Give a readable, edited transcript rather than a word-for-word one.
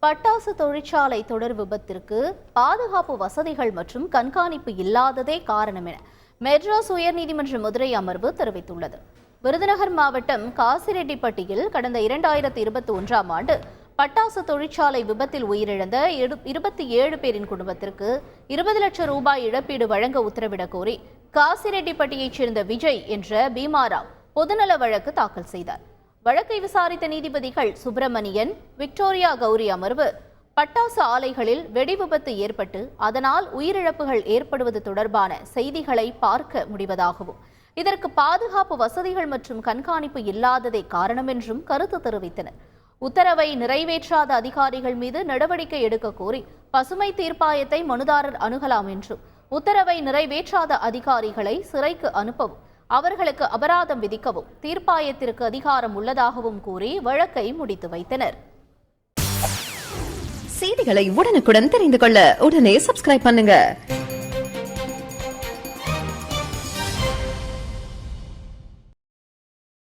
பட்டாசு தொழிற்சாலை தொடர் விபத்திற்கு பாதுகாப்பு வசதிகள் மற்றும் கண்காணிப்பு இல்லாததே காரணம் என மெட்ராஸ் உயர்நீதிமன்ற மதுரை அமர்வு தெரிவித்துள்ளது. விருதுநகர் மாவட்டம் காசிரெட்டிப்பட்டியில் கடந்த 2021ஆம் ஆண்டு பட்டாசு தொழிற்சாலை விபத்தில் உயிரிழந்த 27 பேரின் குடும்பத்திற்கு 20 லட்சம் ரூபாய் இழப்பீடு வழங்க உத்தரவிடக் கோரி காசிரெட்டிப்பட்டியைச் சேர்ந்த விஜய் என்ற பீமாராவ் பொதுநல வழக்கு தாக்கல் செய்தார். வழக்கை விசாரித்த நீதிபதிகள் சுப்பிரமணியன், விக்டோரியா கௌரி அமர்வு பட்டாசு ஆலைகளில் வெடி விபத்து ஏற்பட்டு அதனால் உயிரிழப்புகள் ஏற்படுவது தொடர்பான செய்திகளை பார்க்க முடிவதாகவும் இதற்கு பாதுகாப்பு வசதிகள் மற்றும் கண்காணிப்பு இல்லாததே காரணம் என்றும் கருத்து தெரிவித்தனர். உத்தரவை நிறைவேற்றாத அதிகாரிகள் மீது நடவடிக்கை எடுக்க கோரி பசுமை தீர்ப்பாயத்தை மனுதாரர் அணுகலாம் என்றும் உத்தரவை நிறைவேற்றாத அதிகாரிகளை சிறைக்கு அனுப்பவும் அவர்களுக்கு அபராதம் விதிக்கவும் தீர்ப்பாயத்திற்கு அதிகாரம் உள்ளதாகவும் கூறி வழக்கை முடித்து வைத்தனர். செய்திகளை உடனுக்குடன் தெரிந்து கொள்ள உடனே சப்ஸ்கிரைப் பண்ணுங்க.